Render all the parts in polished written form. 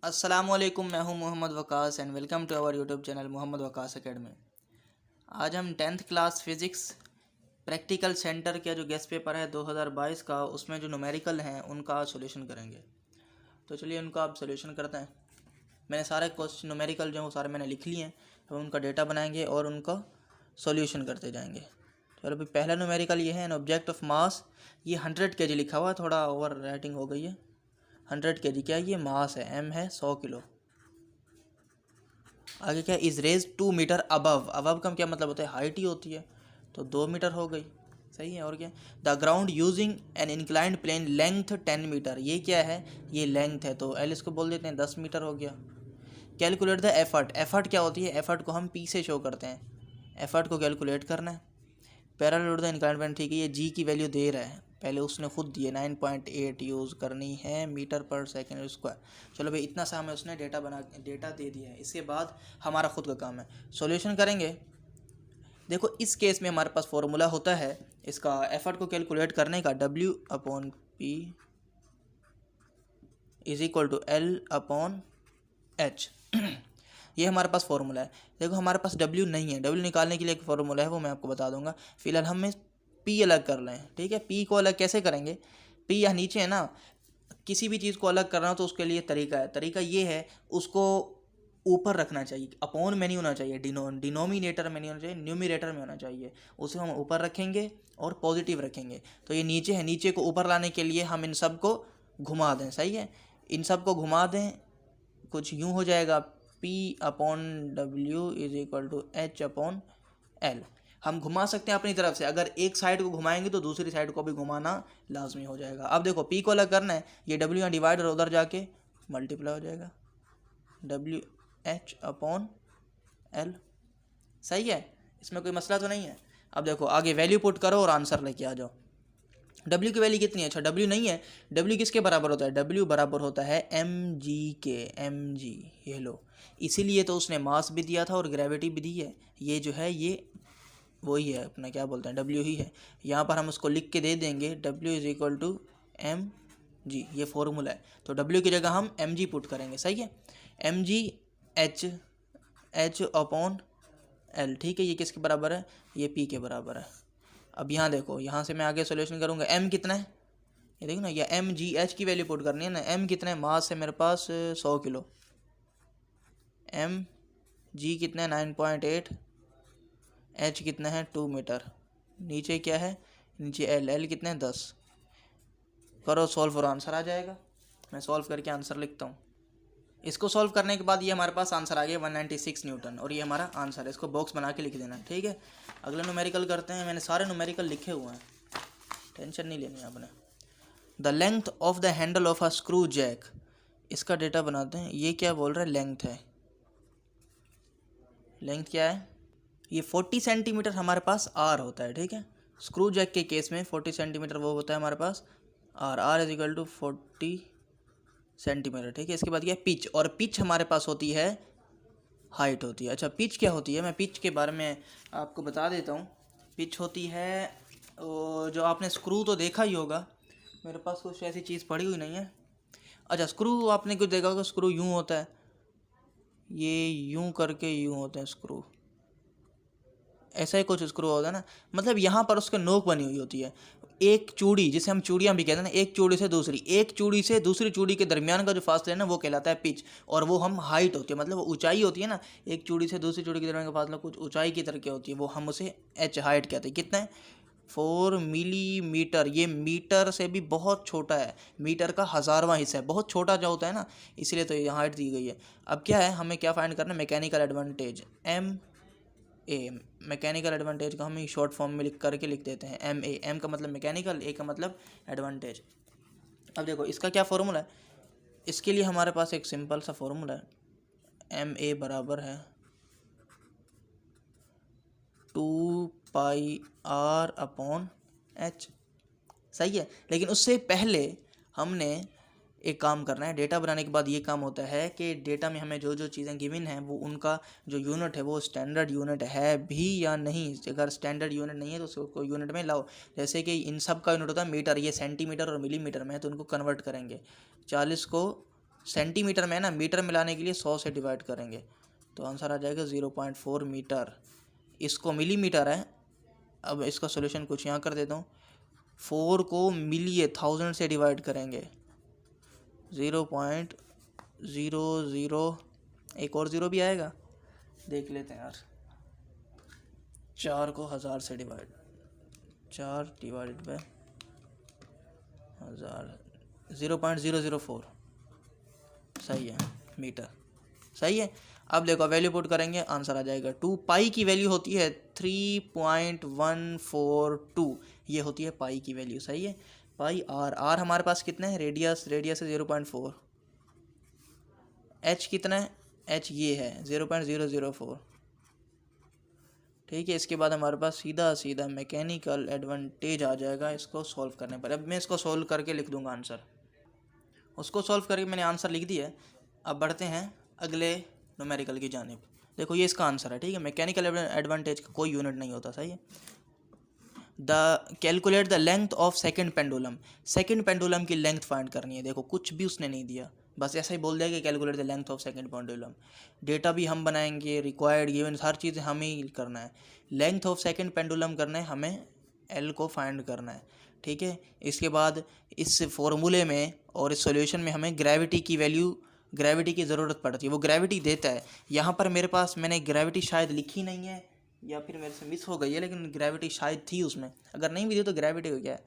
अस्सलामुअलैकुम, मैं हूं Mohammad Waqas and welcome to our YouTube channel Mohammad Waqas academy. आज हम 10th class physics practical centre का जो गेस्ट पेपर है 2022 का, उसमें जो न्यूमेरिकल हैं उनका सॉल्यूशन करेंगे। तो चलिए उनका आप सॉल्यूशन करते हैं। मैंने सारे क्वेश्चन न्यूमेरिकल जो हैं वो सारे मैंने लिख लिए हैं। अब उनका डेटा बनाएंगे और उनका सॉल्यूशन करते जाएंगे। चलो भाई, पहला न्यूमेरिकल ये है, एन ऑब्जेक्ट ऑफ मास। ये 100 kg लिखा हुआ है, थोड़ा ओवर राइटिंग हो गई है। 100 kg क्या है? ये मास है, m है 100 किलो। आगे क्या, is raise 2 metre above. Above का क्या मतलब होता है? हाइट ही होती है, तो 2 मीटर हो गई। सही है। और क्या, the ground using an inclined plane length 10 metre. ये क्या है? ये लेंथ है, तो एल इसको बोल देते हैं 10 मीटर हो गया। Calculate the effort. एफर्ट क्या होती है? एफर्ट को हम पी से शो करते हैं। एफर्ट को कैलकुलेट करना है। पैरेलल द इंक्लाइंड प्लेन, ठीक है। ये जी की वैल्यू दे रहा है, पहले उसने खुद दिए 9.8 यूज़ करनी है मीटर पर सेकेंड स्क्वायर। चलो भाई, इतना सा हमें उसने डेटा दे दिया है। इसके बाद हमारा खुद का काम है, सॉल्यूशन करेंगे। देखो, इस केस में हमारे पास फॉर्मूला होता है इसका एफर्ट को कैलकुलेट करने का, W/P is equal to L/H। ये हमारे पास फॉर्मूला है। देखो, हमारे पास W नहीं है, W निकालने के लिए एक फॉर्मूला है, वो मैं आपको बता दूंगा। फिलहाल हमें P अलग कर लें, ठीक है। P को अलग कैसे करेंगे? P यहाँ नीचे है ना, किसी भी चीज़ को अलग करना हो तो उसके लिए तरीका है। तरीका ये है, उसको ऊपर रखना चाहिए, अपॉन में नहीं होना चाहिए, डिनोमिनेटर में नहीं होना चाहिए, न्यूमिनेटर में होना चाहिए। उसे हम ऊपर रखेंगे और पॉजिटिव रखेंगे। तो ये नीचे है, नीचे को ऊपर लाने के लिए हम इन सब को घुमा दें। सही है, इन सब को घुमा दें, कुछ यूँ हो जाएगा, P/W is equal to H/L। हम घुमा सकते हैं अपनी तरफ से, अगर एक साइड को घुमाएंगे तो दूसरी साइड को भी घुमाना लाजमी हो जाएगा। अब देखो, P को अलग करना है, ये W यहाँ डिवाइड और उधर जाके मल्टीप्लाई हो जाएगा, WH/L। सही है, इसमें कोई मसला तो नहीं है। अब देखो, आगे वैल्यू पुट करो और आंसर लेके आ जाओ। W की वैल्यू कितनी है? अच्छा, W नहीं है। W किसके बराबर होता है? W बराबर होता है mg के, mg। ये लो, इसीलिए तो उसने मास भी दिया था और ग्रेविटी भी दी है। ये जो है ये वही है अपना, क्या बोलते हैं, W ही है। यहाँ पर हम उसको लिख के दे देंगे, W is equal to mg। ये फॉर्मूला है, तो W की जगह हम mg पुट करेंगे। सही है, mg H/L। ठीक है, ये किसके बराबर है? ये P के बराबर है। अब यहाँ देखो, यहाँ से मैं आगे सोल्यूशन करूँगा। m कितना है? ये देखो ना, ये mgh की वैल्यू पुट करनी है ना। m कितना है? मास है मेरे पास 100 किलो। mg कितना है? 9.8। h कितना है? 2 मीटर। नीचे क्या है? नीचे l कितना है? 10। करो सॉल्व और आंसर आ जाएगा। मैं सॉल्व करके आंसर लिखता हूँ। इसको सॉल्व करने के बाद ये हमारे पास आंसर आ गया 196 न्यूटन, और ये हमारा आंसर है। इसको बॉक्स बना के लिख देना, ठीक है। अगले न्यूमेरिकल करते हैं। मैंने सारे न्यूमेरिकल लिखे हुए हैं, टेंशन नहीं लेनी आपने। The length of the handle of a screw jack. इसका डेटा बनाते हैं। ये क्या बोल रहा है? लेंथ है। लेंथ क्या है? ये 40 सेंटीमीटर हमारे पास आर होता है, ठीक है। स्क्रू जैक के केस में 40 सेंटीमीटर वो होता है हमारे पास R is equal to 40 centimetre, ठीक है। इसके बाद क्या है? पिच। और पिच हमारे पास होती है, हाइट होती है। अच्छा, पिच क्या होती है? मैं पिच के बारे में आपको बता देता हूँ। पिच होती है, जो आपने स्क्रू तो देखा ही होगा, मेरे पास कुछ ऐसी चीज़ पड़ी हुई नहीं है। अच्छा, स्क्रू आपने कुछ देखा होगा, स्क्रू यूँ होता है, ये यूँ करके यूँ होते हैं स्क्रू, ऐसा ही कुछ स्क्रू होता है ना। मतलब यहाँ पर उसके नोक बनी हुई होती है। एक चूड़ी, जिसे हम चूड़ियाँ भी कहते हैं ना, एक चूड़ी से दूसरी चूड़ी के दरमियान का जो फासला है ना, वो कहलाता है पिच। और वो हम हाइट होती है, मतलब वो ऊंचाई होती है ना। एक चूड़ी से दूसरी चूड़ी के दरमियान का फासला कुछ ऊंचाई की तरह की होती है, वो हम उसे h हाइट कहते हैं। कितना है? 4 मिलीमीटर। ये मीटर से भी बहुत छोटा है, मीटर का 1000वां हिस्सा है, बहुत छोटा जो होता है ना, इसलिए तो ये हाइट दी गई है। अब क्या है, हमें क्या फाइंड करना है? मैकेनिकल एडवांटेज, मैकेनिकल एडवांटेज का हम शॉर्ट फॉर्म में लिख देते हैं M का मतलब मैकेनिकल, A का मतलब एडवांटेज। अब देखो, इसका क्या फॉर्मूला है? इसके लिए हमारे पास एक सिंपल सा फॉर्मूला है, MA बराबर है 2πr/h। सही है, लेकिन उससे पहले हमने एक काम करना है। डेटा बनाने के बाद ये काम होता है कि डेटा में हमें जो जो चीज़ें गिवन हैं वो उनका जो यूनिट है वो स्टैंडर्ड यूनिट है भी या नहीं। अगर स्टैंडर्ड यूनिट नहीं है तो उसको यूनिट में लाओ। जैसे कि इन सब का यूनिट होता है मीटर, ये सेंटीमीटर और मिलीमीटर में है, तो उनको कन्वर्ट करेंगे। 40 को सेंटीमीटर में है ना, मीटर में लाने के लिए 100 से डिवाइड करेंगे तो आंसर आ जाएगा 0.4 मीटर। इसको मिलीमीटर है। अब इसका सोल्यूशन कुछ यहाँ कर देता हूँ। 4 को मिलिए 1000 से डिवाइड करेंगे 0.00, एक और ज़ीरो भी आएगा, देख लेते हैं यार। 4 को 1000 से डिवाइड, 4 डिवाइडेड बाय 1000, 0.004 सही है मीटर, सही है। अब देखो वैल्यू पुट करेंगे, आंसर आ जाएगा 2। पाई की वैल्यू होती है 3.142, ये होती है पाई की वैल्यू, सही है। पाई आर हमारे पास कितना है, रेडियस है 0.4, एच कितना है, एच ये है 0.004, ठीक है। इसके बाद हमारे पास सीधा मैकेनिकल एडवांटेज आ जाएगा इसको सॉल्व करने पर। अब मैं इसको सॉल्व करके लिख दूंगा आंसर, उसको सॉल्व करके मैंने आंसर लिख दिया है। अब बढ़ते हैं अगले न्यूमेरिकल की जानिब। देखो ये इसका आंसर है, ठीक है। मैकेनिकल एडवांटेज का कोई यूनिट नहीं होता, सही है। Calculate the length of second pendulum, second pendulum की लेंथ फाइंड करनी है। देखो कुछ भी उसने नहीं दिया, बस ऐसा ही बोल दिया कि calculate the length of second pendulum. Data भी हम बनाएंगे, रिक्वायर्ड गिवन हर चीज़ हमें ही करना है। लेंथ ऑफ सेकंड पेंडुलम करना है हमें, एल को फाइंड करना है, ठीक है। इसके बाद इस फॉर्मूले में और इस सॉल्यूशन में हमें ग्रेविटी की ज़रूरत पड़ती है, वो ग्रेविटी देता है। यहाँ पर मेरे पास मैंने ग्रेविटी शायद लिखी नहीं है या फिर मेरे से मिस हो गई है, लेकिन ग्रेविटी शायद थी उसमें, अगर नहीं भी थी तो ग्रेविटी हो गया है।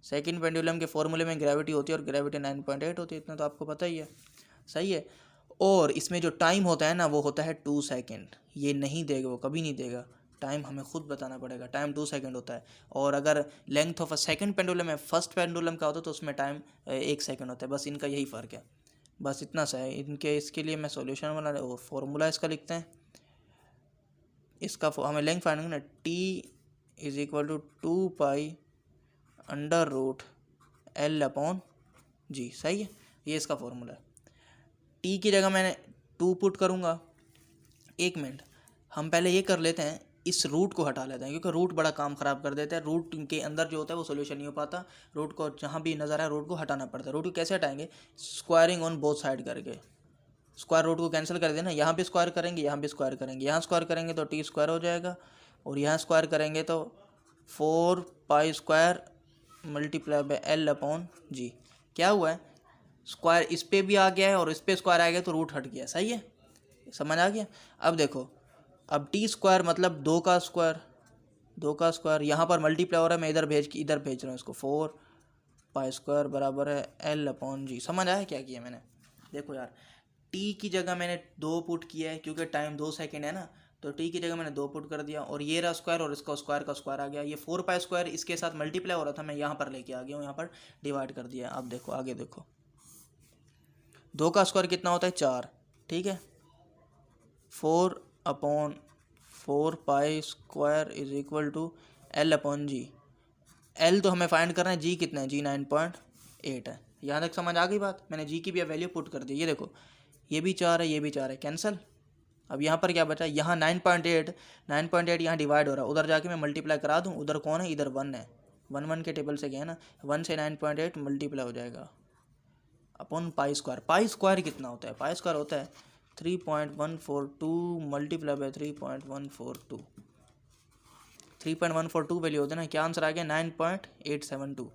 सेकंड पेंडुलम के फॉर्मूले में ग्रेविटी होती है और ग्रेविटी 9.8 होती है, इतना तो आपको पता ही है, सही है। और इसमें जो टाइम होता है ना वो होता है 2 सेकेंड, ये नहीं देगा, वो कभी नहीं देगा, टाइम हमें खुद बताना पड़ेगा। टाइम 2 सेकेंड होता है। और अगर length of a second pendulum है, फर्स्ट पेंडुलम का होता है तो उसमें टाइम 1 सेकेंड होता है, बस इनका यही फ़र्क है, बस इतना सा है इनके। इसके लिए मैं सॉल्यूशन बना वो फॉर्मूला इसका लिखते हैं। इसका हमें लेंथ फाइंड करना, T is equal to 2 pi under root L upon G, सही है। ये इसका फॉर्मूला है। टी की जगह मैंने 2 पुट करूँगा। एक मिनट, हम पहले ये कर लेते हैं, इस रूट को हटा लेते हैं, क्योंकि रूट बड़ा काम ख़राब कर देता है। रूट के अंदर जो होता है वो सोल्यूशन नहीं हो पाता, रूट को जहाँ भी नज़र आए रूट को हटाना पड़ता है। रूट को कैसे हटाएंगे, स्क्वायरिंग ऑन बोथ साइड करके। स्क्वायर रूट को कैंसिल कर देना, यहाँ भी स्क्वायर करेंगे, यहाँ भी स्क्वायर करेंगे। यहाँ स्क्वायर करेंगे तो टी स्क्वायर हो जाएगा, और यहाँ स्क्वायर करेंगे तो 4 pi square multiply by L upon G. क्या हुआ है, स्क्वायर इस पे भी आ गया है और इस पे स्क्वायर आ गया तो रूट हट गया, सही है, समझ आ गया। अब देखो, अब टी स्क्वायर मतलब 2 का स्क्वायर, यहाँ पर मल्टीप्लाई हो रहा है, मैं इधर भेज रहा हूँ इसको। 4 पाई स्क्वायर बराबर है एल अपॉन जी। समझ आया क्या किया मैंने। देखो यार, टी की जगह मैंने 2 पुट किया है, क्योंकि टाइम 2 सेकेंड है ना, तो टी की जगह मैंने 2 पुट कर दिया, और ये रहा स्क्वायर और इसका स्क्वायर का स्क्वायर आ गया। ये 4 पाई स्क्वायर इसके साथ मल्टीप्लाई हो रहा था, मैं यहाँ पर लेके आ गया हूँ, यहाँ पर डिवाइड कर दिया। अब देखो आगे देखो, 2 का स्क्वायर कितना होता है, 4, ठीक है। 4 upon 4 pi square is equal to L upon G. L तो हमें फाइंड करना है, जी कितना है, जी 9.8 है। यहाँ तक समझ आ गई बात। मैंने जी की भी वैल्यू पुट कर दी। ये देखो, ये भी 4 है, ये भी 4 है, कैंसिल। अब यहाँ पर क्या बचा, यहाँ 9.8 यहाँ डिवाइड हो रहा है, उधर जाके मैं मल्टीप्लाई करा दूँ। उधर कौन है, इधर 1 है, 1 के टेबल से गया ना, 1 से 9.8 मल्टीप्लाई हो जाएगा upon pi square. Pi square कितना होता है, पाई स्क्वायर होता है 3.142 मल्टीप्लाई बाय 3.142, 3.142 वैल्यू होता है ना। क्या आंसर आ गया, 9.872।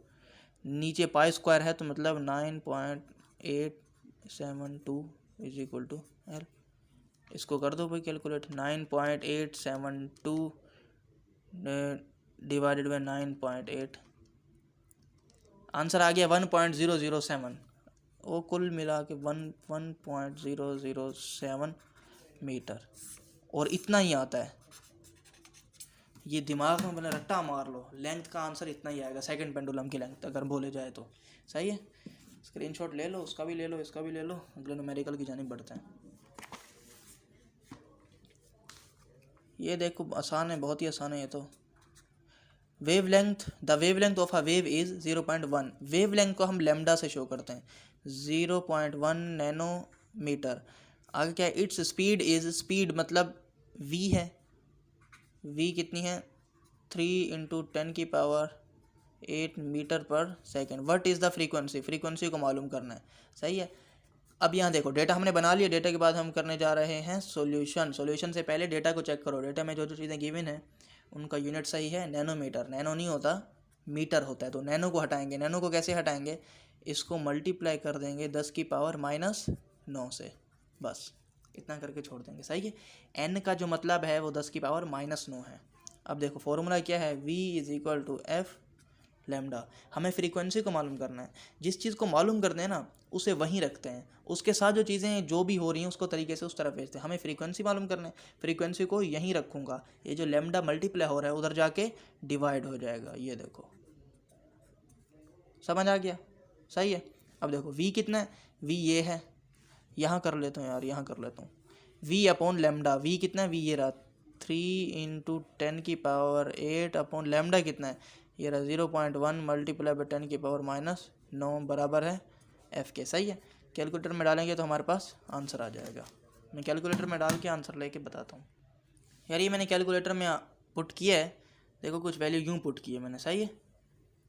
नीचे पाई स्क्वायर है तो मतलब 9.872 इज इक्वल टू एल। इसको कर दो भाई कैलकुलेट, 9.872 डिवाइडेड बाय 9.8, आंसर आ गया 1.007। वो कुल मिला के 1.007 मीटर, और इतना ही आता है। ये दिमाग में मैंने रट्टा मार लो, लेंथ का आंसर इतना ही आएगा, सेकंड पेंडुलम की लेंथ अगर बोले जाए तो, सही है। स्क्रीनशॉट ले लो, उसका भी ले लो, इसका भी ले लो, अगले न्यूमेरिकल की जानिब बढ़ते हैं। ये देखो आसान है, बहुत ही आसान है ये तो। Wavelength, the wavelength of a wave is 0.1। Wavelength को हम लेमडा से शो करते हैं, 0.1 नैनोमीटर। आगे क्या है, इट्स स्पीड इज, स्पीड मतलब v है, v कितनी है, 3 × 10⁸ मीटर पर second. What is the frequency, frequency को मालूम करना है, सही है। अब यहाँ देखो डेटा हमने बना लिया, डेटा के बाद हम करने जा रहे हैं सॉल्यूशन। सॉल्यूशन से पहले डेटा को चेक करो, डेटा में जो जो चीज़ें गिवन है उनका यूनिट सही है। नैनोमीटर, नैनो नहीं होता मीटर होता है, तो नैनो को हटाएंगे। नैनो को कैसे हटाएंगे, इसको मल्टीप्लाई कर देंगे 10⁻⁻9 से, बस इतना करके छोड़ देंगे, सही है। एन का जो मतलब है वो 10⁻⁻9 है। अब देखो फॉर्मूला क्या है, V = F लैम्डा। हमें फ्रीक्वेंसी को मालूम करना है, जिस चीज़ को मालूम करते हैं ना उसे वहीं रखते हैं, उसके साथ जो चीज़ें जो भी हो रही हैं उसको तरीके से उस तरफ भेजते हैं। हमें फ्रीक्वेंसी मालूम करना है, फ्रीक्वेंसी को यहीं रखूँगा, ये जो लैम्डा मल्टीप्लाई हो रहा है उधर जाके डिवाइड हो जाएगा, ये देखो समझ आ गया, सही है। अब देखो V कितना है, V ये है, यहाँ कर लेता हूँ यार, यहाँ कर लेता हूँ, V/λ। V कितना है, V ये रहा 3 × 10⁸ लैम्डा कितना है, ये रहा 0.1 × 10⁻⁻9 बराबर है F के, सही है। कैलकुलेटर में डालेंगे तो हमारे पास आंसर आ जाएगा। मैं कैलकुलेटर में डाल के आंसर लेके बताता हूँ। यार ये मैंने कैलकुलेटर में पुट किया है, देखो कुछ वैल्यू यूँ पुट की है मैंने, सही है,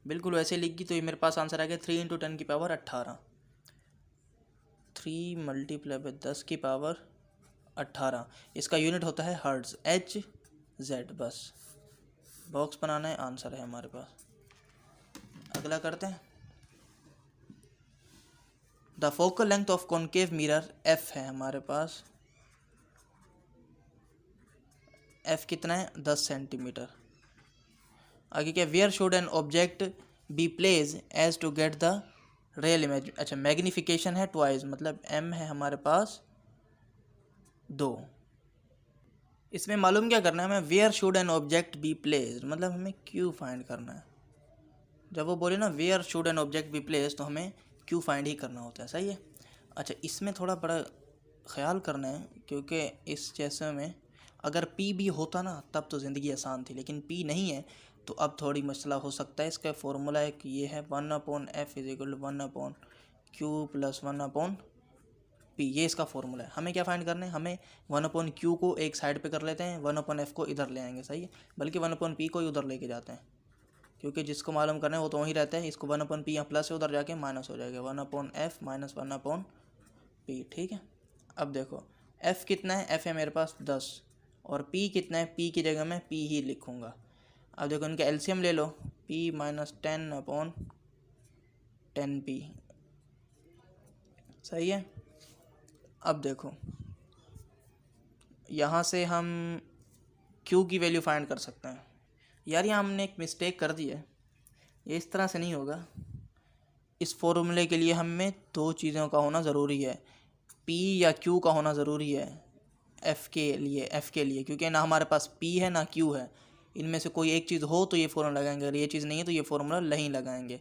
बिल्कुल वैसे लिख की, तो ये मेरे पास आंसर आ गया 3 × 10⁻18। 3 × 10⁻18, इसका यूनिट होता है हर्ट्ज, HZ। बस बॉक्स बनाना है, आंसर है हमारे पास। अगला करते हैं। The focal length of concave mirror F है हमारे पास, F कितना है 10 सेंटीमीटर। आगे क्या, where should an object be place as to get the real image. अच्छा मैग्नीफिकेशन है ट्वाइस, मतलब M है हमारे पास 2। इसमें मालूम क्या करना है हमें, where should an object be placed, मतलब हमें क्यू फाइंड करना है। जब वो बोले ना where should an object be placed, तो हमें क्यू फाइंड ही करना होता है, सही है। अच्छा इसमें थोड़ा बड़ा ख्याल करना है, क्योंकि इस जैसे में अगर P भी होता ना तब तो ज़िंदगी आसान थी, लेकिन P नहीं है तो अब थोड़ी मसला हो सकता है। इसका फॉर्मूला है कि ये है 1/F = 1/Q + 1/P, ये इसका फॉर्मूला है। हमें क्या फाइंड करना है, हमें 1/Q को एक साइड पे कर लेते हैं, 1/F को इधर ले आएंगे, सही है, बल्कि 1/P को ही उधर लेके जाते हैं, क्योंकि जिसको मालूम करना है वो तो वहीं रहता है। इसको 1/P यहाँ प्लस है, उधर जाके माइनस हो जाएगा, 1/F - 1/P, ठीक है। अब देखो F कितना है, F है मेरे पास 10, और P कितना है, P की जगह मैं P ही लिखूँगा। अब देखो इनका एलसीएम ले लो, P - 10/10P, सही है। अब देखो यहाँ से हम Q की वैल्यू फाइंड कर सकते हैं। यार यहाँ हमने एक मिस्टेक कर दी है, ये इस तरह से नहीं होगा। इस फॉर्मूले के लिए हमें 2 चीज़ों का होना ज़रूरी है, P या Q का होना ज़रूरी है F के लिए, क्योंकि ना हमारे पास P है ना Q है। इनमें से कोई एक चीज़ हो तो ये फॉर्मूला लगाएंगे, अगर ये चीज़ नहीं है तो ये फॉर्मूला नहीं लगाएंगे।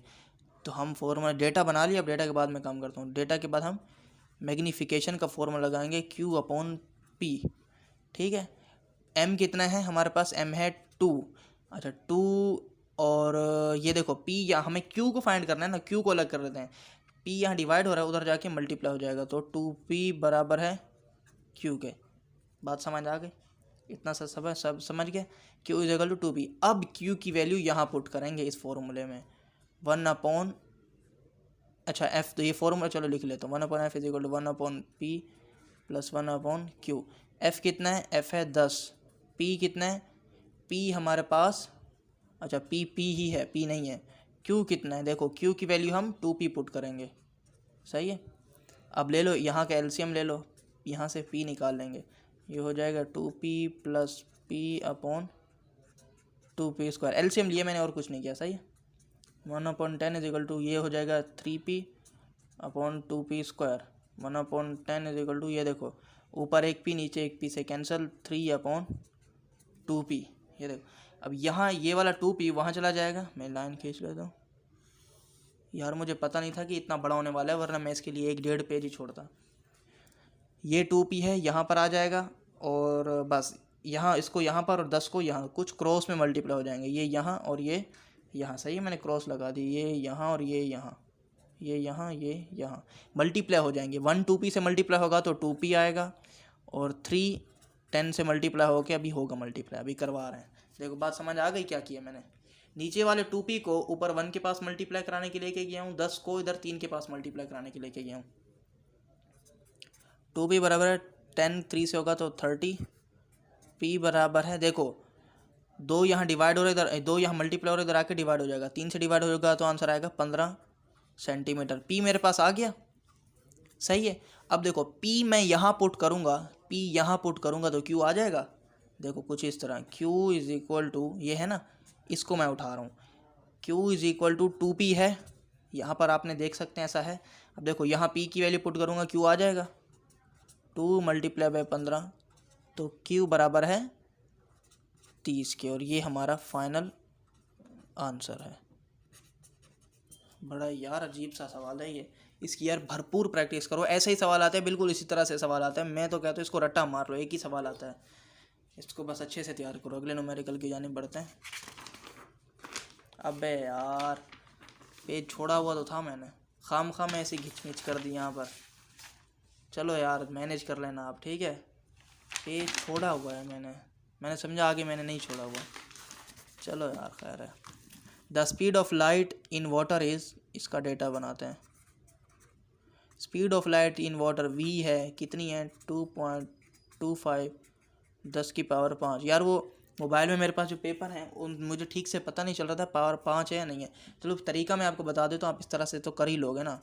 तो हम फॉर्मूला डेटा बना लिया, अब डेटा के बाद मैं काम करता हूँ। डेटा के बाद हम मैग्नीफिकेशन का फॉर्मूला लगाएंगे Q/P, ठीक है। M कितना है हमारे पास, M है 2। अच्छा 2, और ये देखो P, या हमें Q को फाइंड करना है ना, Q को अलग कर लेते हैं। P यहाँ डिवाइड हो रहा है, उधर जाके मल्टीप्लाई हो जाएगा, तो 2P बराबर है Q के। बात समझ आ गई, इतना सब समझ गए। Q = 2P। अब Q की वैल्यू यहाँ पुट करेंगे इस फॉर्मूले में, 1/, अच्छा F, तो ये फॉर्मूला चलो लिख लेता हूँ, 1/F = 1/P + 1/Q। F कितना है, F है 10, P कितना है, P हमारे पास, अच्छा P ही है, P नहीं है। Q कितना है, देखो Q की वैल्यू हम 2P पुट करेंगे, सही है। अब ले लो यहाँ का एलसीएम ले लो, यहाँ से P निकाल लेंगे, ये हो जाएगा 2P + P/2P²। एलसीएम लिए मैंने और कुछ नहीं किया, सही है। 1/10 = ये हो जाएगा 3P/2P²। 1/10 = ये देखो ऊपर एक P नीचे एक P से कैंसिल, 3/2P, ये देखो। अब यहाँ ये वाला 2P वहाँ चला जाएगा, मैं लाइन खींच लेता हूँ। यार मुझे पता नहीं था कि इतना बड़ा होने वाला है, वरना मैं इसके लिए 1.5 पेज ही छोड़ता। ये 2P है, यहाँ पर आ जाएगा, और बस यहाँ इसको यहाँ पर और 10 को यहाँ, कुछ क्रॉस में मल्टीप्लाई हो जाएंगे, ये यहाँ और ये यहाँ, सही है, मैंने क्रॉस लगा दी, ये यहाँ और ये यहाँ, ये यहाँ ये यहाँ मल्टीप्लाई हो जाएंगे। 1 2P से मल्टीप्लाई होगा तो 2P आएगा, और 3 10 से मल्टीप्लाई होकर अभी होगा मल्टीप्लाई, अभी करवा रहे हैं। देखो बात समझ आ गई क्या किया मैंने, नीचे वाले 2P को ऊपर 1 के पास मल्टीप्लाई कराने के लिए लेके गया हूँ, 10 को इधर 3 के पास मल्टीप्लाई कराने के लिए लेके गया हूँ। 2p बराबर है 10, 3 से होगा तो 30, p बराबर है, देखो 2 यहाँ डिवाइड हो रहा है, इधर 2 यहाँ मल्टीप्लाई हो रहा है, इधर आके डिवाइड हो जाएगा, 3 से डिवाइड होगा तो आंसर आएगा 15 सेंटीमीटर। p मेरे पास आ गया, सही है। अब देखो p मैं यहाँ पुट करूँगा, p यहाँ पुट करूँगा तो q आ जाएगा। देखो कुछ इस तरह, q इज इक्वल टू, ये है ना, इसको मैं उठा रहा हूँ, q is equal to 2p है, यहाँ पर आपने देख सकते हैं ऐसा है। अब देखो यहाँ p की वैल्यू पुट करूँगा, q आ जाएगा 2 मल्टीप्लाई बाय 15, तो q बराबर है 30 के, और ये हमारा फाइनल आंसर है। बड़ा यार अजीब सा सवाल है ये, इसकी यार भरपूर प्रैक्टिस करो, ऐसे ही सवाल आते हैं, बिल्कुल इसी तरह से सवाल आता है। मैं तो कहता हूँ इसको रट्टा मार लो, एक ही सवाल आता है, इसको बस अच्छे से तैयार करो। अगले न्यूमेरिकल की जानिब बढ़ते हैं। अबे यार पेज छोड़ा हुआ तो था मैंने, खाम में ऐसी घिच कर दी यहाँ पर। चलो यार मैनेज कर लेना आप, ठीक है। पेज छोड़ा हुआ है मैंने समझा आगे मैंने नहीं छोड़ा हुआ। चलो यार खैर है। The speed of light in water is, इसका डेटा बनाते हैं। Speed of light in water v है, कितनी है 2.25 10 की पावर 5। यार वो मोबाइल में मेरे पास जो पेपर हैं उन मुझे ठीक से पता नहीं चल रहा था पावर 5 है या नहीं है। चलो तरीका मैं आपको बता देता हूँ, आप इस तरह से तो कर ही लोगे ना,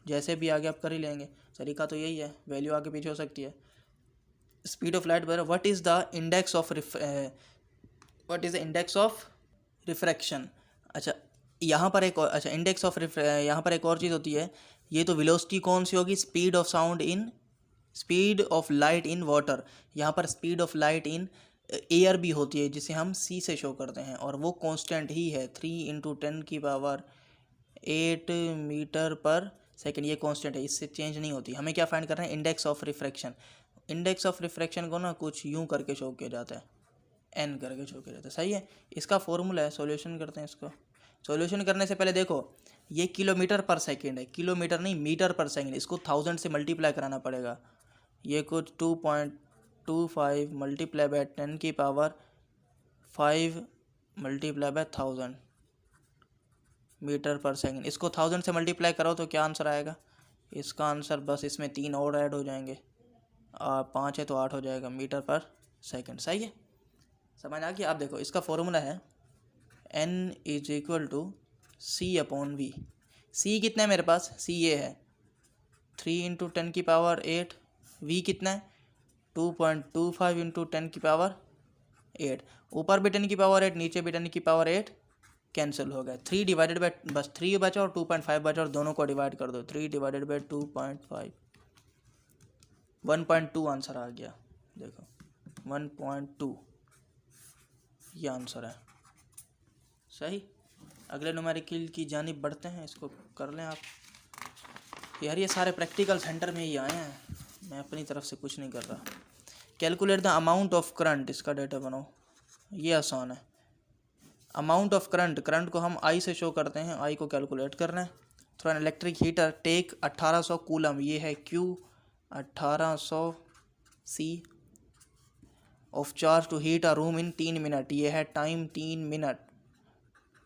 जैसे भी आगे आप कर ही लेंगे। तरीका तो यही है, वैल्यू आगे पीछे हो सकती है। स्पीड ऑफ लाइट बराबर what is the index of refraction. अच्छा यहाँ पर एक और, अच्छा इंडेक्स ऑफ यहाँ पर एक और चीज़ होती है। ये तो वेलोसिटी कौन सी होगी, speed of light in water. यहाँ पर speed of light in air भी होती है, जिसे हम c से शो करते हैं, और वो कांस्टेंट ही है 3 × 10⁸ मीटर पर सेकेंड। ये कांस्टेंट है, इससे चेंज नहीं होती। हमें क्या फाइंड करना है, index of refraction. Index of refraction को ना कुछ यूँ करके शो किया जाता है, n करके शो किया जाता है, सही है। इसका फॉर्मूला है, सॉल्यूशन करते हैं इसको। सॉल्यूशन करने से पहले देखो ये किलोमीटर पर सेकंड है, किलोमीटर नहीं मीटर पर सेकंड, इसको 1000 से मल्टीप्लाई कराना पड़ेगा। ये कुछ 2.25 मल्टीप्लाई बाय 10 की पावर 5 मल्टीप्लाई बाय 1000 मीटर पर सेकंड। इसको 1000 से मल्टीप्लाई करो तो क्या आंसर आएगा, इसका आंसर बस इसमें 3 और ऐड हो जाएंगे, 5 है तो 8 हो जाएगा मीटर पर सेकंड, सही है। समझ आ गया। आप देखो इसका फॉर्मूला है n is equal to c/v। c कितना है मेरे पास, c ये है 3 × 10 की पावर 8, v कितना है 2.25 × 10 की पावर 8। ऊपर भी 10 की पावर 8, नीचे भी 10 की पावर 8, कैंसिल हो गया। 3 डिवाइडेड बाय, बस 3 बचा और 2.5 बचा, और दोनों को डिवाइड कर दो। 3 डिवाइडेड बाय 2.5, 1.2 आंसर आ गया। देखो 1.2 ये आंसर है, सही। अगले न्यूमेरिकल की जानिब बढ़ते हैं, इसको कर लें आप। यार ये सारे प्रैक्टिकल सेंटर में ही आए हैं, मैं अपनी तरफ से कुछ नहीं कर रहा। Calculate the amount of current, इसका डेटा बनाओ। ये आसान है। अमाउंट ऑफ करंट को हम I से शो करते हैं, I को कैलकुलेट करना है। Through an electric heater take 1800 coulomb, ये है Q 1800 C of charge to heat a room in 3 minute, ये है टाइम 3 मिनट।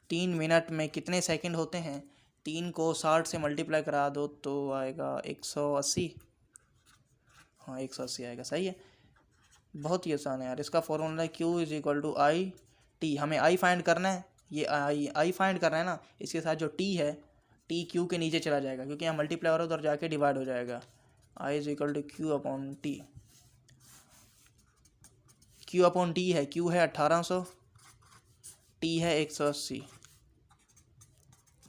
3 मिनट में कितने सेकंड होते हैं, 3 को 60 से मल्टीप्लाई करा दो तो आएगा 180। हाँ 180 आएगा, सही है। बहुत ही आसान है यार। इसका फॉर्मूला है Q is equal to I T. हमें I फाइंड करना है, ये I फाइंड करना है ना, इसके साथ जो T है, T Q के नीचे चला जाएगा, क्योंकि यहाँ मल्टीप्लाई हो रहा है उधर जाके डिवाइड हो जाएगा। I is equal to Q/T। Q/T है, Q है 1800, T है 180,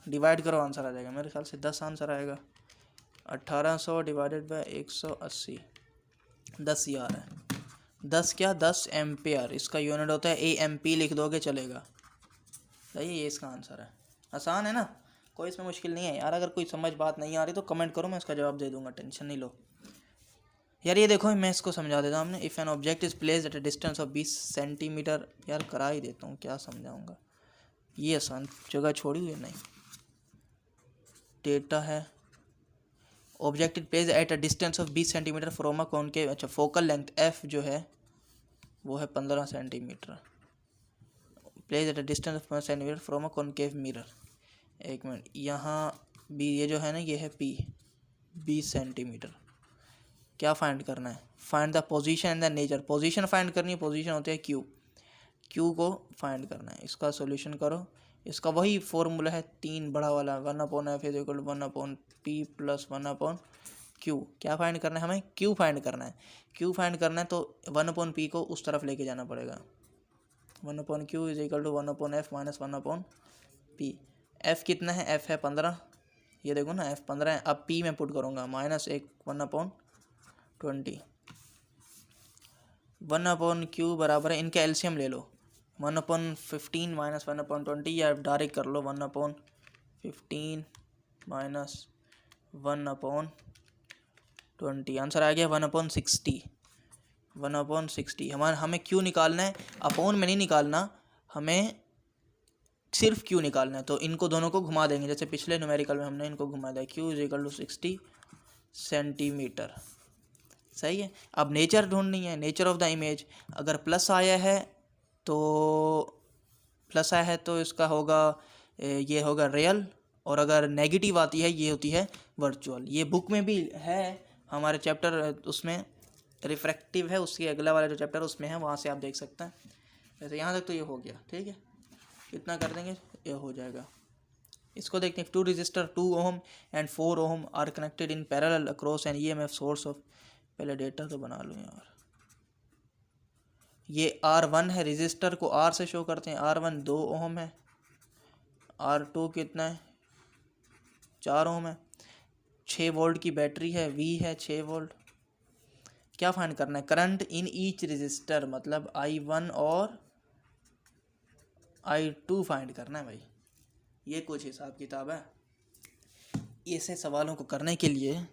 डिवाइड करो आंसर आ जाएगा। मेरे ख्याल से 10 आंसर आएगा। 1800 डिवाइडेड बाय 180, 10 ही आ रहा है। 10 क्या, 10 एम्पेयर, इसका यूनिट होता है AMP, लिख दोगे चलेगा, सही है। ये इसका आंसर है। आसान है ना, कोई इसमें मुश्किल नहीं है यार। अगर कोई समझ बात नहीं आ रही तो कमेंट करो, मैं इसका जवाब दे दूंगा, टेंशन नहीं लो। यार ये देखो मैं इसको समझा देता हूँ हमने। If an object is placed at a distance of 20 centimetre, यार करा ही देता हूँ, क्या समझाऊँगा, ये आसान जगह छोड़ी हुई नहीं। डेटा है object is placed at a distance of 20 centimetre from a concave. अच्छा फोकल लेंथ F जो है वो है 15 centimetre. Place at a distance of 15 centimetre from a concave mirror. एक मिनट, यहाँ भी ये जो है ना, ये है P 20 सेंटीमीटर। क्या फाइंड करना है? Find the position and the nature. Position find करनी है, पोजीशन होती है क्यू, क्यू को फाइंड करना है। इसका सॉल्यूशन करो, इसका वही फॉर्मूला है 3 बड़ा वाला, 1/f is equal to 1/p plus 1/q। क्या फाइंड करना है हमें? क्यू फाइंड करना है। क्यू फाइंड करना है तो 1/p को उस तरफ लेके जाना पड़ेगा। 1/q is equal to 1/f minus 1/p। f कितना है? f है 15, ये देखो ना f 15 है। अब p में पुट करूँगा माइनस 1/20। 1/q बराबर है, इनका एलसीएम ले लो, 1/15 माइनस 1/20, या डायरेक्ट कर लो 1/15 माइनस 1/20। आंसर आ गया 1/60। 1/60 हमें क्यू निकालना है, अपॉन में नहीं निकालना, हमें सिर्फ क्यू निकालना है। तो इनको दोनों को घुमा देंगे, जैसे पिछले न्यूमेरिकल में हमने इनको घुमा दिया। Q is equal to 60 centimetre. सही है। अब नेचर ढूंढनी है, नेचर ऑफ द इमेज। अगर प्लस आया है तो इसका होगा, ये होगा रियल, और अगर नेगेटिव आती है ये होती है वर्चुअल। ये बुक में भी है हमारे चैप्टर, उसमें रिफ्रैक्टिव है, उसके अगला वाला जो चैप्टर उसमें है, वहाँ से आप देख सकते हैं। वैसे यहाँ तक तो ये हो गया, ठीक है, इतना कर देंगे ये हो जाएगा। इसको देखते हैं। 2 resistor 2 ohm and 4 ohm are connected in parallel across an EMF source of, पहले डेटा तो बना लूँ यार। ये R1 है, रेजिस्टर को R से शो करते हैं। R1 2 ohm है, R2 कितना है? 4 ohm है। 6 वोल्ट की बैटरी है, V है 6 वोल्ट। क्या फाइंड करना है? करंट इन ईच रेजिस्टर, मतलब I1 और I2 फाइंड करना है भाई। ये कुछ हिसाब किताब है। ऐसे सवालों को करने के लिए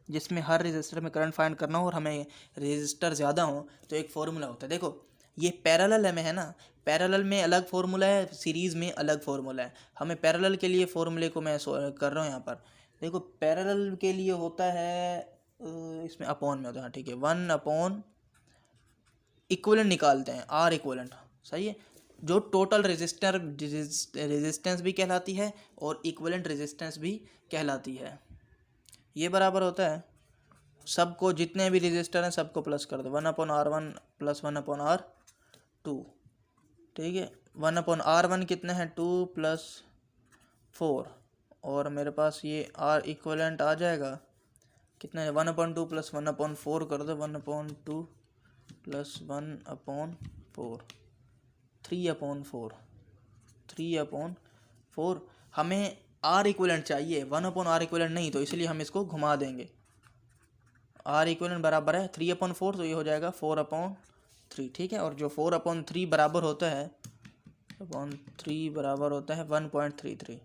जिसमें हर रेजिस्टर में करंट फाइंड करना हो और हमें रेजिस्टर ज़्यादा हो, तो एक फॉर्मूला होता है। देखो ये पैरेलल में है ना, पैरेलल में अलग फॉर्मूला है, सीरीज़ में अलग फॉर्मूला है। हमें पैरेलल के लिए फॉर्मूले को मैं कर रहा हूँ यहाँ पर। देखो पैरेलल के लिए होता है, इसमें अपॉन में होता है, ठीक है, 1/, इक्विवेलेंट निकालते हैं, R इक्विवेलेंट। सही है। जो टोटल रेजिस्टेंस भी कहलाती है और इक्विवेलेंट रेजिस्टेंस भी कहलाती है। ये बराबर होता है, सबको जितने भी रेजिस्टर हैं सबको प्लस कर दो, 1/R1 प्लस 1/R2। ठीक है। 1/R1 कितना है? 2 प्लस 4, और मेरे पास ये R इक्विवेलेंट आ जाएगा कितना है? 1/2 प्लस 1/4 कर दो, 1/2 प्लस 1/4, 3/4। 3/4 हमें R इक्विवेलेंट चाहिए, 1/R इक्विवेलेंट नहीं, तो इसलिए हम इसको घुमा देंगे। R इक्विवेलेंट बराबर है 3/4, तो ये हो जाएगा 4/3। ठीक है। और जो 4/3 बराबर होता है 1.33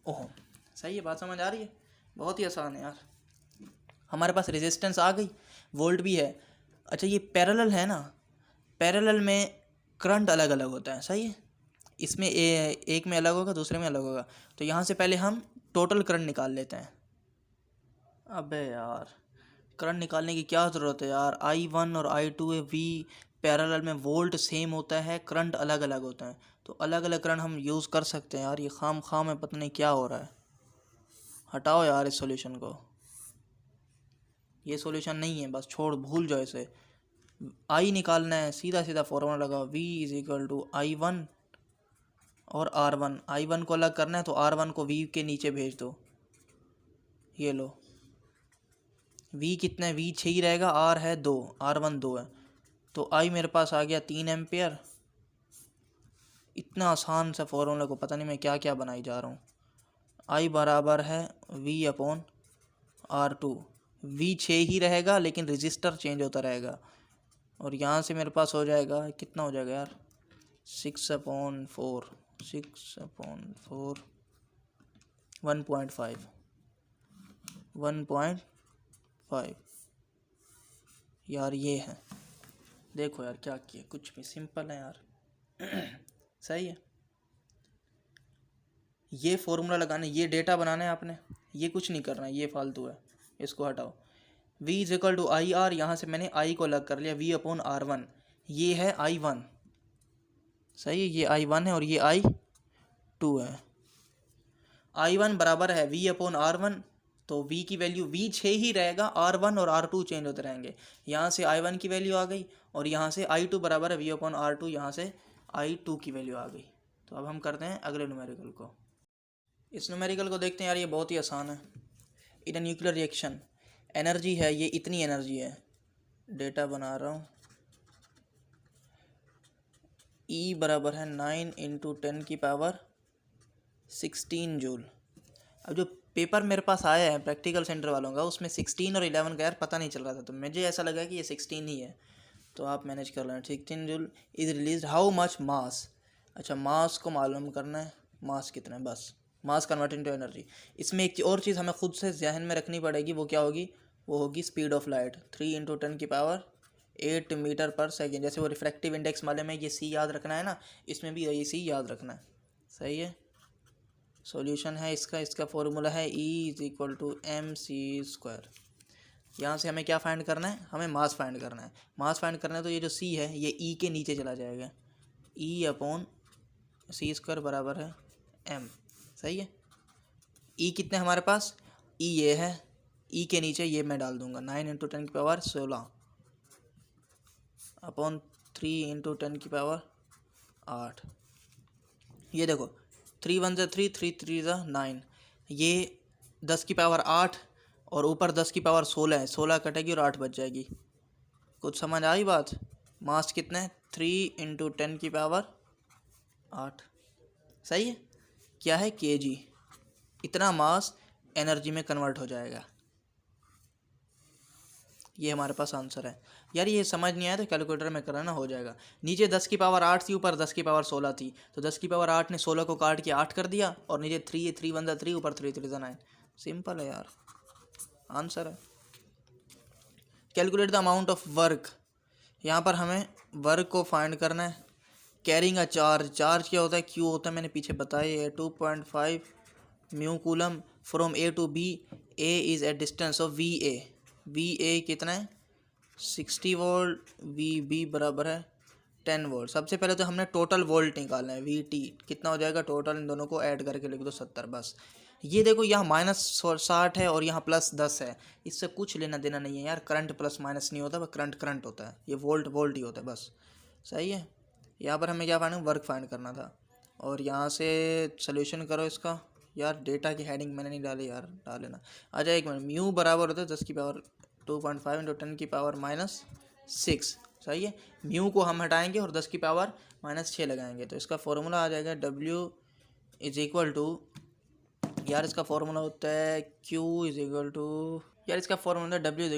ओह। सही है, बात समझ आ रही है? बहुत ही आसान है यार। हमारे पास रेजिस्टेंस आ गई, वोल्ट भी है। अच्छा ये पैरेलल है ना, पैरेलल में करंट अलग अलग होता है। सही है। इसमें एक में अलग होगा, दूसरे में अलग होगा। तो यहाँ से पहले हम टोटल करंट निकाल लेते हैं। अबे यार करंट निकालने की क्या ज़रूरत है यार? I1 और I2 है, V पैरेलल में, वोल्ट सेम होता है, करंट अलग अलग होता है, तो अलग अलग करंट हम यूज़ कर सकते हैं यार। ये खाम है, पता नहीं क्या हो रहा है। हटाओ यार इस सॉल्यूशन को, ये सॉल्यूशन नहीं है, बस छोड़, भूल जाओ इसे। I निकालना है, सीधा सीधा फॉर्मूला लगा, V is equal to I1 और R1। I1 को अलग करना है तो R1 को V के नीचे भेज दो, ये लो। V कितना है? V 6 ही रहेगा, R है 2, R1 2 है, तो I मेरे पास आ गया 3 एम्पियर। इतना आसान सा फॉर्मूला को पता नहीं मैं क्या क्या बनाई जा रहा हूँ। I बराबर है V/R2। V 6 ही रहेगा लेकिन रजिस्टर चेंज होता रहेगा, और यहाँ से मेरे पास हो जाएगा, कितना हो जाएगा यार? 6/4 1.5 यार। ये है, देखो यार क्या किया, कुछ भी सिंपल है यार। सही है। ये फॉर्मूला लगाना, ये डेटा बनाना है आपने, ये कुछ नहीं करना है, ये फालतू है, इसको हटाओ। V is equal to IR, यहाँ से मैंने I को अलग कर लिया, V/R1। ये है I1, सही है, ये I1 है और ये I2 है। I1 बराबर है V/R1, तो v की वैल्यू v 6 ही रहेगा, R1 और R2 चेंज होते रहेंगे। यहाँ से I1 की वैल्यू आ गई और यहाँ से I2 बराबर है V/R2, यहाँ से I2 की वैल्यू आ गई। तो अब हम करते हैं अगले न्यूमेरिकल को। इस न्यूमेरिकल को देखते हैं यार, ये बहुत ही आसान है। इन अ न्यूक्लियर रिएक्शन एनर्जी है, ये इतनी एनर्जी है, डेटा बना रहा हूँ, E बराबर है 9 × 10⁻16 जूल। अब जो पेपर मेरे पास आया है प्रैक्टिकल सेंटर वालों का, उसमें 16 और 11 का यार पता नहीं चल रहा था, तो मुझे ऐसा लगा कि ये 16 ही है, तो आप मैनेज कर लेना। 16 joule is release how much mass. अच्छा, मास को मालूम करना है, मास कितना है, बस मास कन्वर्ट इनटू एनर्जी। इसमें एक और चीज़ हमें खुद से जहन में रखनी पड़ेगी, वो क्या होगी, वो होगी स्पीड ऑफ लाइट, 3 × 10⁸ मीटर पर सेकेंड। जैसे वो रिफ्रैक्टिव इंडेक्स वाले में ये सी याद रखना है ना, इसमें भी ये सी याद रखना है। सही है। सॉल्यूशन है इसका फॉर्मूला है E = mc²। यहाँ से हमें क्या फाइंड करना है, हमें मास फाइंड करना है। मास फाइंड करना है तो ये जो C है ये E के नीचे चला जाएगा, E/c² बराबर है m। सही है। E कितने हमारे पास, E ये है, E के नीचे ये मैं डाल दूंगा 9 × 10⁻16 अपॉन 3 × 10⁸8। ये देखो 3 × 1 = 3, 3 × 3 = 9, ये 10⁸8 और ऊपर 10⁻16 है, 16 कटेगी और 8 बच जाएगी। कुछ समझ आई बात। मास कितना है, 3 × 10⁸8। सही है। क्या है, kg। इतना मास एनर्जी में कन्वर्ट हो जाएगा। ये हमारे पास आंसर है। यार ये समझ नहीं आया तो कैलकुलेटर में कराना, हो जाएगा। नीचे 10⁸8 थी, ऊपर 10⁸16 थी, तो 10⁸8 ने 16 को काट के 8 कर दिया, और नीचे 3 × 1 = 3, ऊपर 3 × 3 = 9। सिंपल है यार, आंसर है। Calculate the amount of work. यहाँ पर हमें वर्क को फाइंड करना है। कैरिंग अ चार्ज, चार्ज क्या होता है, क्यू होता है, मैंने पीछे बताया है, 2.5 mu coulomb from A to B। A is a distance of VA। VA कितना है, 60 वोल्ट। VB बराबर है 10 वोल्ट। सबसे पहले तो हमने टोटल वोल्ट निकालना है, VT कितना हो जाएगा, टोटल इन दोनों को ऐड करके लिख दो 70 बस। ये देखो यहाँ -60 है और यहाँ +10 है, इससे कुछ लेना देना नहीं है यार। करंट प्लस माइनस नहीं होता, करंट होता है, ये वोल्ट ही होता है बस। सही है। यहाँ पर हमें क्या फाइंड, वर्क फाइंड करना था, और यहाँ से सोल्यूशन करो इसका। यार डेटा की हेडिंग मैंने नहीं डाली यार, डाल लेना। अच्छा एक मिनट, म्यू बराबर होता है 10⁻2.5 × 10⁻6। सही है। म्यू को हम हटाएंगे और 10⁻6 लगाएंगे, तो इसका फॉर्मूला आ जाएगा W = यार इसका फॉर्मूला होता है Q = यार इसका फॉर्मूला W =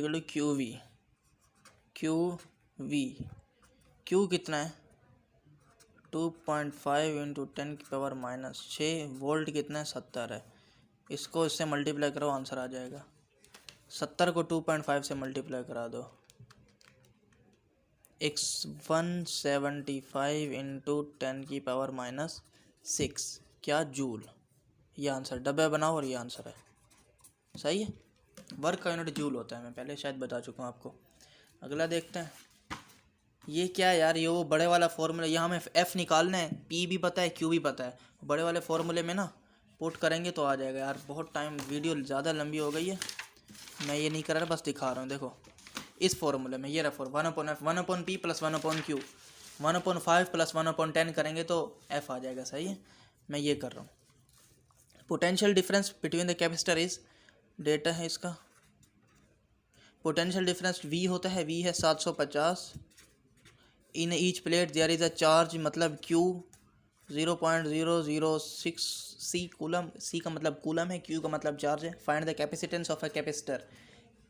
Q कितना है, 2.5 × 10⁻6। वोल्ट कितना है, 70 है। इसको इससे मल्टीप्लाई करो, आंसर आ जाएगा। 70 को 2.5 से मल्टीप्लाई करा दो, 175 × 10⁻6 क्या, जूल। ये आंसर, डब्बे बनाओ और ये आंसर है। सही है। वर्क का यूनिट जूल होता है, मैं पहले शायद बता चुका हूँ आपको। अगला देखते हैं। ये क्या है यार, ये वो बड़े वाला फॉर्मूला, यहाँ हमें F निकालना है, P भी पता है, Q भी पता है। बड़े वाले फॉर्मूले में ना पुट करेंगे तो आ जाएगा। यार बहुत टाइम, वीडियो ज़्यादा लंबी हो गई है, मैं ये नहीं कर रहा, बस दिखा रहा हूँ। देखो इस फॉर्मूले में ये रहा 1/F 1/P + 1/Q 1/5 + 1/10 करेंगे तो F आ जाएगा। सही है, मैं ये कर रहा हूँ। Potential difference between the capacitor is, data है इसका। पोटेंशियल डिफरेंस V होता है, V है 750। In each plate there is a charge, मतलब Q 0.006 C कूलम। C का मतलब कूलम है, Q का मतलब चार्ज है। Find the capacitance of a capacitor.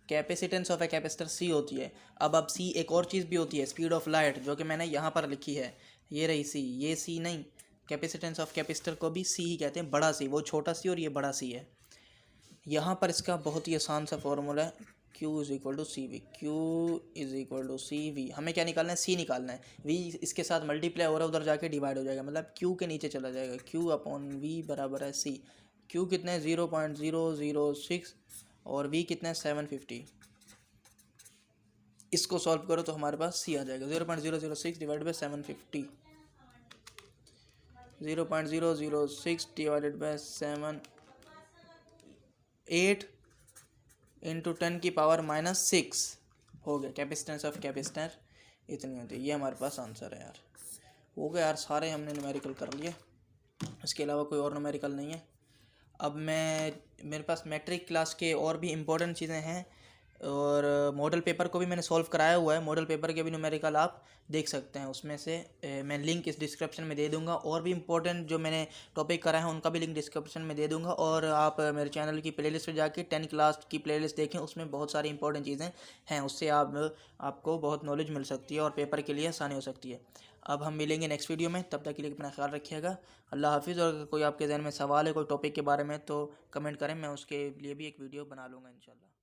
Capacitance of a capacitor C होती है। अब C एक और चीज़ भी होती है, स्पीड ऑफ लाइट, जो कि मैंने यहाँ पर लिखी है, ये रही C। ये C नहीं, कैपेसिटेंस ऑफ कैपेसिटर को भी C ही कहते हैं, बड़ा C। वो छोटा C और ये बड़ा C है। यहाँ पर इसका बहुत ही आसान सा फॉर्मूला है, Q = CV। Q = CV। हमें क्या निकालना है, C निकालना है। V इसके साथ मल्टीप्लाई हो रहा है, उधर जाके डिवाइड हो जाएगा, मतलब Q के नीचे चला जाएगा। Q/V बराबर है C। Q कितना है, 0.006 और V कितना है, 750। इसको सॉल्व करो तो हमारे पास C आ जाएगा, 0.006 / 750। 0.006 / 7, 8 इंटू 10⁻⁻6 हो गया। कैपेसिटेंस ऑफ कैपेसिटर इतनी होती है। ये हमारे पास आंसर है यार। हो गया यार, सारे हमने न्यूमेरिकल कर लिए, इसके अलावा कोई और न्यूमेरिकल नहीं है। अब मेरे पास मैट्रिक क्लास के और भी इम्पोर्टेंट चीज़ें हैं, और मॉडल पेपर को भी मैंने सॉल्व कराया हुआ है। मॉडल पेपर के भी न्यूमेरिकल आप देख सकते हैं उसमें से। मैं लिंक इस डिस्क्रिप्शन में दे दूंगा, और भी इम्पोर्टेंट जो मैंने टॉपिक करा है उनका भी लिंक डिस्क्रिप्शन में दे दूंगा। और आप मेरे चैनल की प्लेलिस्ट में जाके 10 क्लास की प्लेलिस्ट देखें, उसमें बहुत सारी इंपॉर्टेंट चीज़ें हैं, उससे आपको बहुत नॉलेज मिल सकती है और पेपर के लिए आसानी हो सकती है। अब हम मिलेंगे नेक्स्ट वीडियो में, तब तक के लिए अपना ख्याल रखिएगा। अल्लाह हाफिज़। और अगर कोई आपके जहन में सवाल है कोई टॉपिक के बारे में तो कमेंट करें, मैं उसके लिए भी एक वीडियो बना लूँगा इंशाल्लाह।